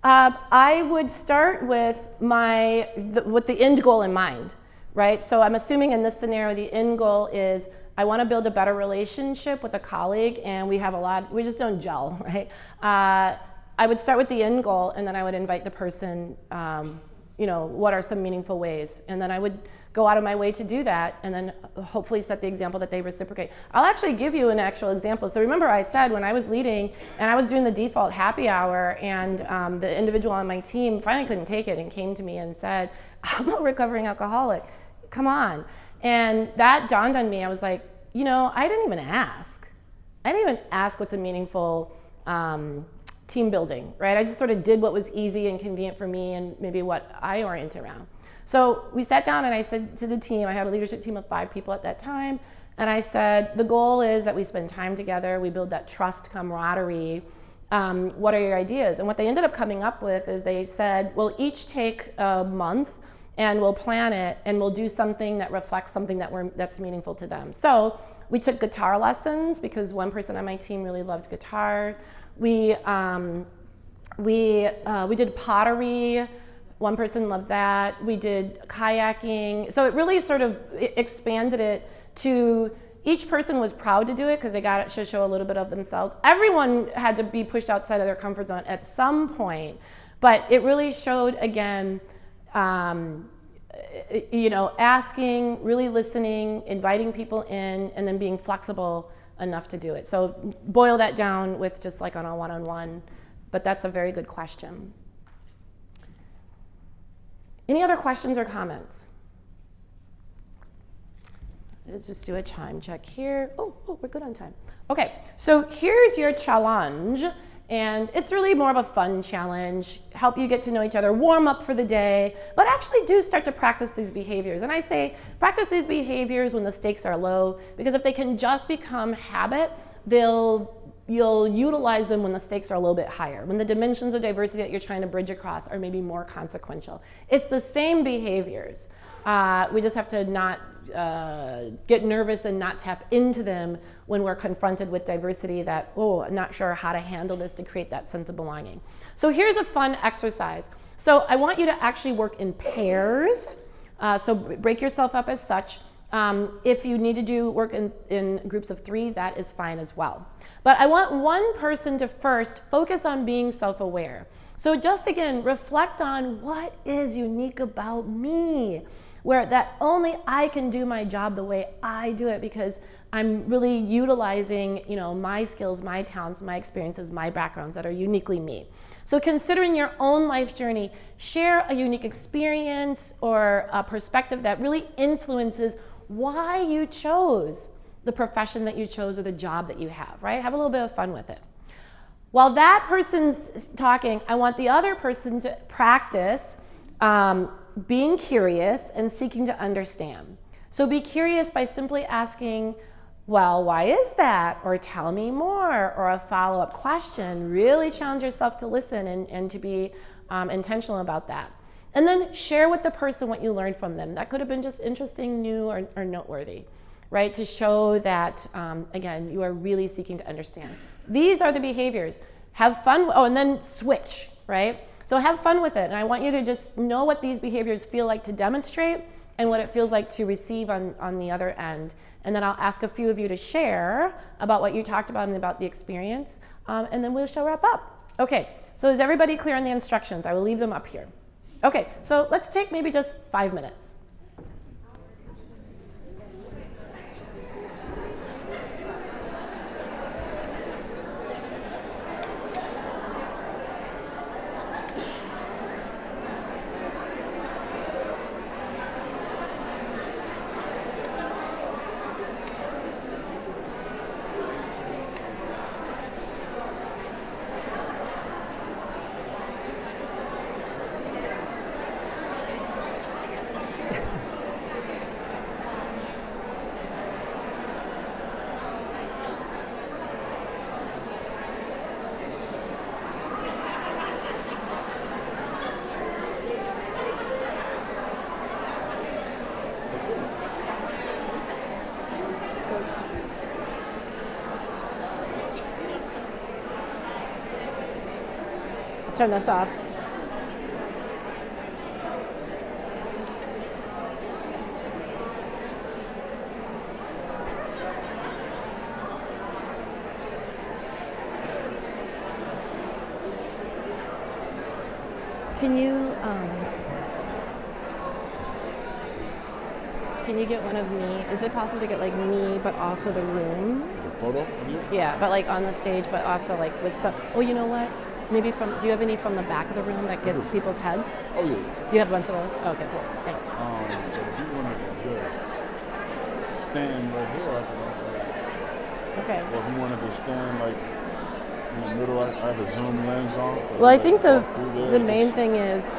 I would start with with the end goal in mind, right? So I'm assuming in this scenario, the end goal is I want to build a better relationship with a colleague, and we just don't gel, right? I would start with the end goal, and then I would invite the person, what are some meaningful ways? And then I would go out of my way to do that, and then hopefully set the example that they reciprocate. I'll actually give you an actual example. So remember I said when I was leading, and I was doing the default happy hour, and the individual on my team finally couldn't take it and came to me and said, I'm a recovering alcoholic, come on. And that dawned on me. I was like, I didn't even ask. I didn't even ask what's a meaningful team building, right? I just sort of did what was easy and convenient for me and maybe what I orient around. So we sat down and I said to the team, I had a leadership team of 5 people at that time, and I said, the goal is that we spend time together, we build that trust, camaraderie. What are your ideas? And what they ended up coming up with is they said, we'll each take a month and we'll plan it and we'll do something that reflects something that's meaningful to them. So we took guitar lessons because one person on my team really loved guitar. We did pottery. One person loved that. We did kayaking. So it really sort of expanded it to each person was proud to do it because they got to show a little bit of themselves. Everyone had to be pushed outside of their comfort zone at some point, but it really showed again, asking, really listening, inviting people in, and then being flexible enough to do it. So boil that down with just like on a one-on-one, but that's a very good question. Any other questions or comments? Let's just do a time check here. Oh, we're good on time. Okay, so here's your challenge, and it's really more of a fun challenge, help you get to know each other, warm up for the day, but actually do start to practice these behaviors. And I say practice these behaviors when the stakes are low, because if they can just become habit, they'll you'll utilize them when the stakes are a little bit higher, when the dimensions of diversity that you're trying to bridge across are maybe more consequential. It's the same behaviors. We just have to not get nervous and not tap into them when we're confronted with diversity that, oh, I'm not sure how to handle this to create that sense of belonging. So here's a fun exercise. So I want you to actually work in pairs. So break yourself up as such. If you need to do work in groups of 3, that is fine as well. But I want one person to first focus on being self-aware. So just again, reflect on what is unique about me, where that only I can do my job the way I do it because I'm really utilizing, my skills, my talents, my experiences, my backgrounds that are uniquely me. So considering your own life journey, share a unique experience or a perspective that really influences why you chose the profession that you chose or the job that you have, right? Have a little bit of fun with it. While that person's talking, I want the other person to practice being curious and seeking to understand. So be curious by simply asking, well, why is that? Or tell me more, or a follow-up question. Really challenge yourself to listen and to be intentional about that. And then share with the person what you learned from them. That could have been just interesting, new, or noteworthy, right? To show that, again, you are really seeking to understand. These are the behaviors. Have fun, and then switch, right? So have fun with it. And I want you to just know what these behaviors feel like to demonstrate and what it feels like to receive on the other end. And then I'll ask a few of you to share about what you talked about and about the experience, and then we shall wrap up. Okay, so is everybody clear on the instructions? I will leave them up here. Okay, so let's take maybe just 5 minutes. Turn this off. Can you get one of me? Is it possible to get like me, but also the room? The photo of you? Yeah, but like on the stage, but also like with some. Oh, you know what? Maybe do you have any from the back of the room that gets people's heads? Oh yeah. You have a bunch of those? Okay, cool. Thanks. But if you wanted to just stand right here, I could. Okay. Or if you wanted to stand like in the middle, I have a zoom lens on. So Well, I think the just main thing is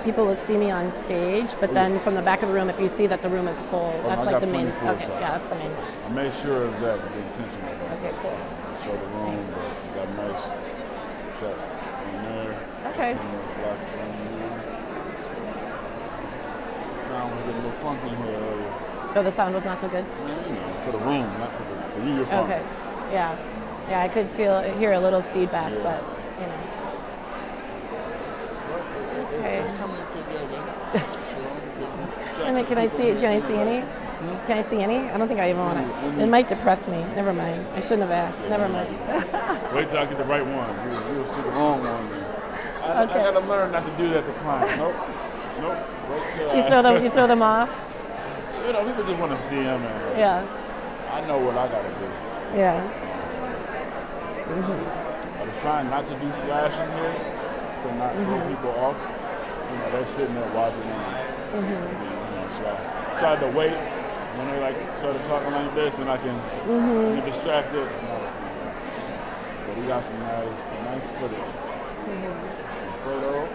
people will see me on stage, but then from the back of the room, if you see that the room is full, no, that's I like got the main. plenty full Okay, shots. yeah, that's the main thing. I made sure of that with the intention of that. Okay, cool. Show the room, Thanks. but you got nice shots in there. Okay. Cameras locked on you. Sound was getting a little funky in here earlier. Oh, the sound was not so good? For the room, not for you, you're fine. Okay, yeah. Yeah, I could hear a little feedback, Yeah. but, Okay. It's coming together. Can I see any? Can I see any? I don't think I even want to. It might depress me. Never mind. I shouldn't have asked. Never mind. Wait till I get the right one. You'll see the wrong one then. I gotta learn not to do that to clients. Nope. Wait till You throw them off? people just want to see them. And, Yeah. I know what I gotta do. Yeah. I'm trying not to do flash in here to not throw people off. They're sitting there watching me. So I tried to wait when they like started talking like this, and I can get distracted. But we got some nice footage. Photo.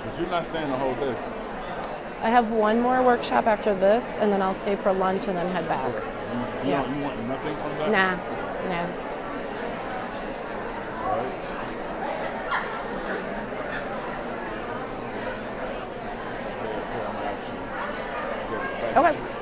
But you're not staying the whole day. I have one more workshop after this, and then I'll stay for lunch and then head back. Okay. You want nothing from that? Nah. Right. Okay.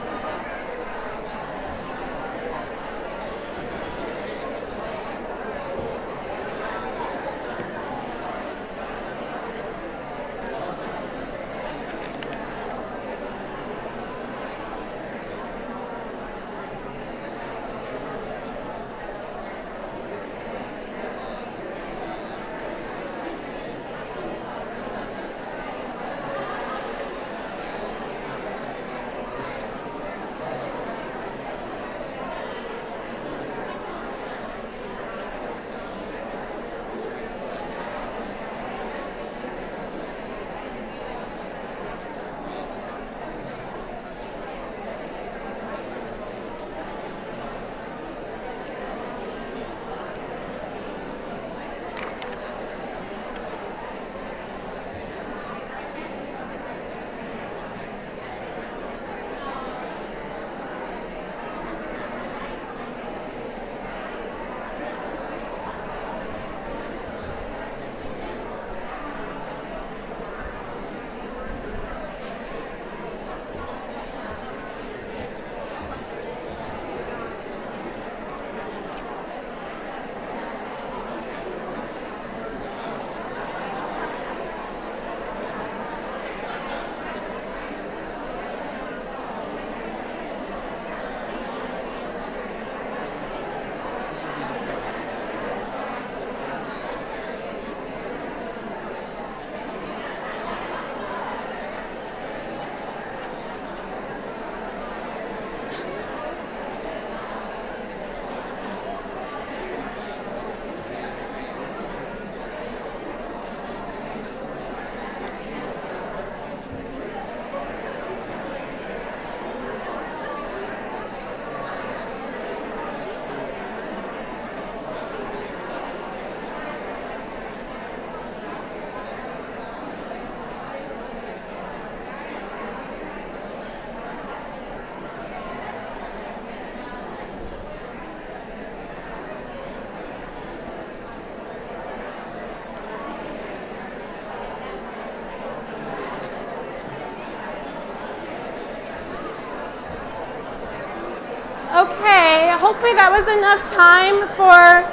Okay, hopefully that was enough time for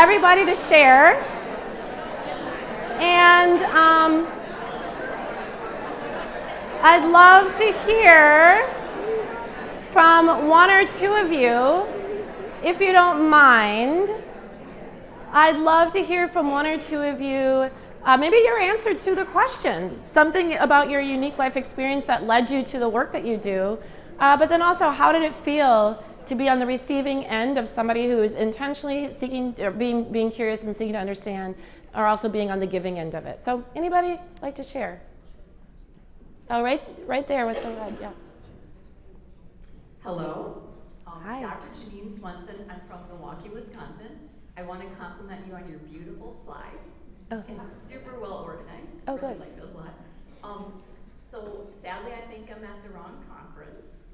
everybody to share. And I'd love to hear from one or two of you, if you don't mind. I'd love to hear from one or two of you, maybe your answer to the question, something about your unique life experience that led you to the work that you do, but then also how did it feel to be on the receiving end of somebody who is intentionally seeking, or being curious and seeking to understand, or also being on the giving end of it. So anybody like to share? Oh, right there with the red, yeah. Hello. Hi. Dr. Janine Swenson. I'm from Milwaukee, Wisconsin. I want to compliment you on your beautiful slides. Oh, and thanks. super well organized. Oh, really good. like those a lot. So sadly, I think I'm at the wrong conference.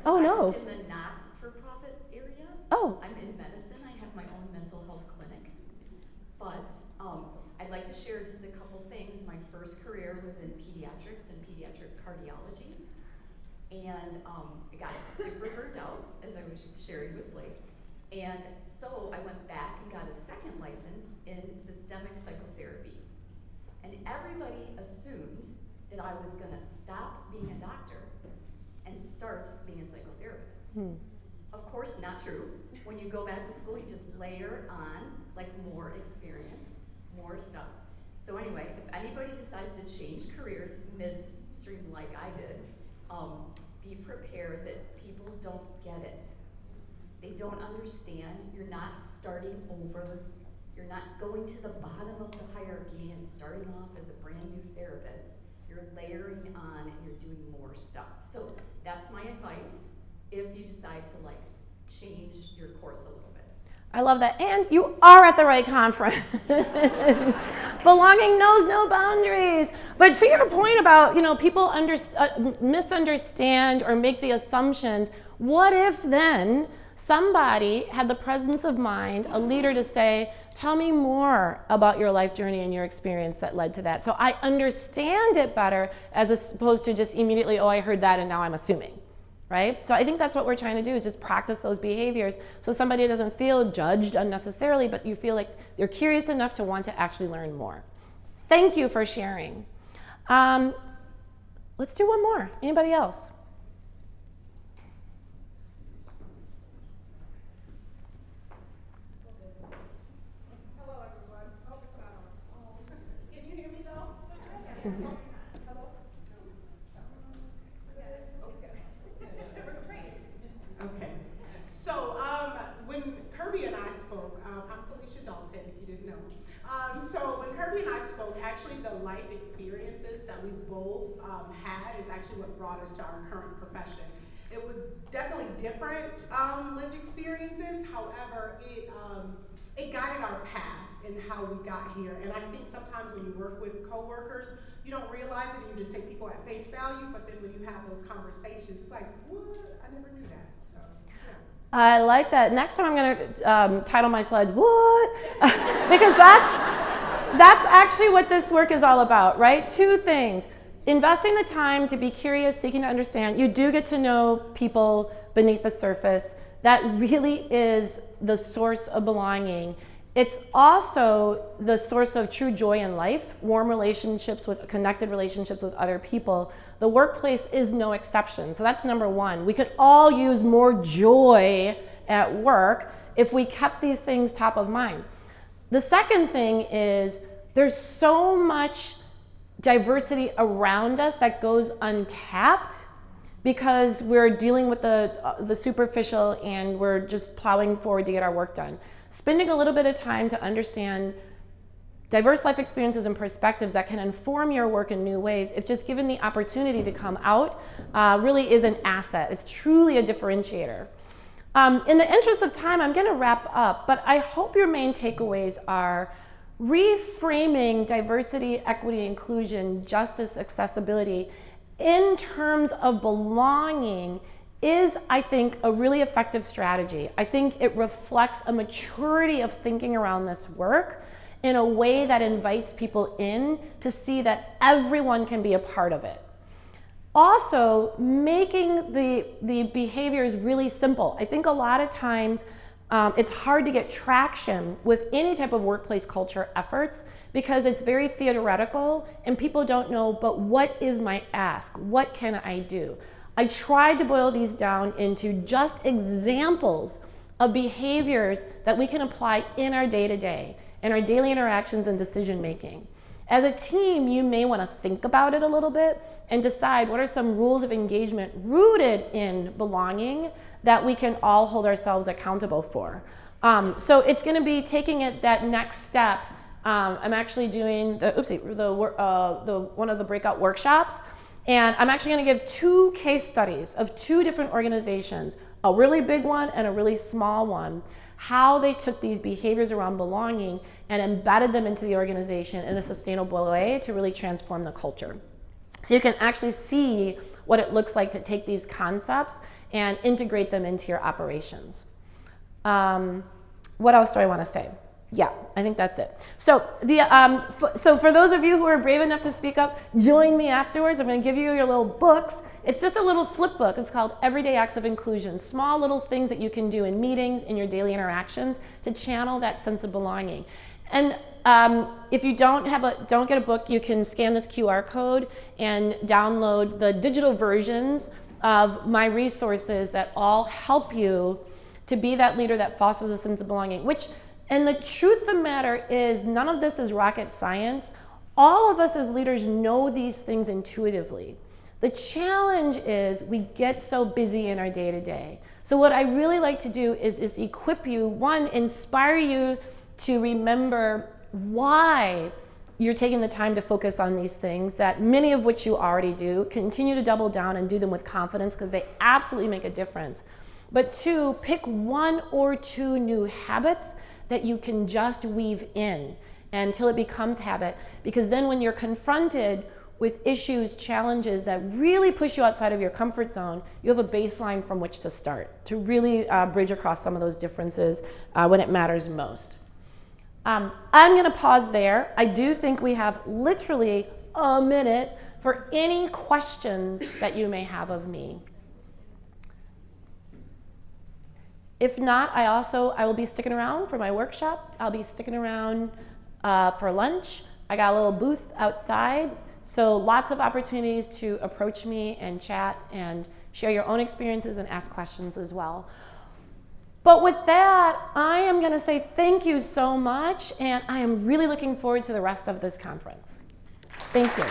Oh no. I'm in the not-for-profit area. Oh. I'm in medicine. I have my own mental health clinic. But I'd like to share just a couple things. My first career was in pediatrics and pediatric cardiology. And I got super burnt out, as I was sharing with Blake. And so I went back and got a second license in systemic psychotherapy. And everybody assumed that I was going to stop being a doctor and start being a psychotherapist. Of course, not true. When you go back to school, you just layer on like more experience, more stuff. So anyway, if anybody decides to change careers midstream like I did, be prepared that people don't get it. They don't understand. You're not starting over. You're not going to the bottom of the hierarchy and starting off as a brand new therapist. You're layering on and you're doing more stuff. So that's my advice if you decide to like change your course a little bit. I love that. And you are at the right conference. Belonging knows no boundaries. But to your point about, people misunderstand or make the assumptions, What if then somebody had the presence of mind, a leader, to say, tell me more about your life journey and your experience that led to that, so I understand it better, as opposed to just immediately, oh, I heard that and now I'm assuming, right? So I think that's what we're trying to do, is just practice those behaviors so somebody doesn't feel judged unnecessarily, but you feel like they're curious enough to want to actually learn more. Thank you for sharing. Let's do one more. Anybody else? Hello, everyone. Oh, it's not on. Can you hear me though? Mm-hmm. Hello? Okay. So, when Kirby and I spoke, I'm Felicia Dalton, if you didn't know. So when Kirby and I spoke, actually the life experiences that we both had is actually what brought us to our current profession. It was definitely different lived experiences. However, it guided our path in how we got here. And I think sometimes when you work with coworkers, you don't realize it and you just take people at face value. But then when you have those conversations, it's like, what? I never knew that. So, yeah. I like that. Next time I'm going to title my slides, what? Because that's actually what this work is all about, right? Two things. Investing the time to be curious, seeking to understand. You do get to know people beneath the surface. That really is the source of belonging. It's also the source of true joy in life, warm relationships with connected relationships with other people. The workplace is no exception. So that's number one. We could all use more joy at work if we kept these things top of mind. The second thing is there's so much diversity around us that goes untapped because we're dealing with the superficial and we're just plowing forward to get our work done. Spending a little bit of time to understand diverse life experiences and perspectives that can inform your work in new ways, if just given the opportunity to come out, really is an asset. It's truly a differentiator. In the interest of time, I'm going to wrap up, but I hope your main takeaways are reframing diversity, equity, inclusion, justice, accessibility in terms of belonging is, I think, a really effective strategy. I think it reflects a maturity of thinking around this work in a way that invites people in to see that everyone can be a part of it. Also, making the behaviors really simple. I think a lot of times it's hard to get traction with any type of workplace culture efforts because it's very theoretical and people don't know, but what is my ask? What can I do? I tried to boil these down into just examples of behaviors that we can apply in our day-to-day, in our daily interactions and decision making. As a team, you may want to think about it a little bit and decide what are some rules of engagement rooted in belonging that we can all hold ourselves accountable for. So it's going to be taking it that next step. I'm actually doing one of the breakout workshops, and I'm actually going to give 2 case studies of 2 different organizations, a really big one and a really small one, how they took these behaviors around belonging and embedded them into the organization in a sustainable way to really transform the culture. So you can actually see what it looks like to take these concepts and integrate them into your operations. What else do I want to say? Yeah, I think that's it. So so for those of you who are brave enough to speak up, join me afterwards. I'm going to give you your little books. It's just a little flip book. It's called Everyday Acts of Inclusion. Small little things that you can do in meetings, in your daily interactions to channel that sense of belonging. And if you don't get a book, you can scan this QR code and download the digital versions of my resources that all help you to be that leader that fosters a sense of belonging, and the truth of the matter is none of this is rocket science. All of us as leaders know these things intuitively. The challenge is we get so busy in our day-to-day. So what I really like to do is equip you, one, inspire you to remember why you're taking the time to focus on these things, that many of which you already do. Continue to double down and do them with confidence because they absolutely make a difference. But 2, pick 1 or 2 new habits that you can just weave in until it becomes habit, because then when you're confronted with issues, challenges that really push you outside of your comfort zone, you have a baseline from which to start to really bridge across some of those differences when it matters most. I'm going to pause there. I do think we have literally a minute for any questions that you may have of me. If not, I will be sticking around for my workshop. I'll be sticking around for lunch. I got a little booth outside, so lots of opportunities to approach me and chat and share your own experiences and ask questions as well. But with that, I am going to say thank you so much, and I am really looking forward to the rest of this conference. Thank you.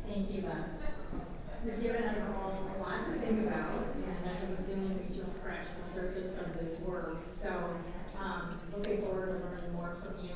Thank you, Beth. You've given us all a lot to think about, and I have a feeling we just scratched the surface of this work. So, looking forward to learning more from you.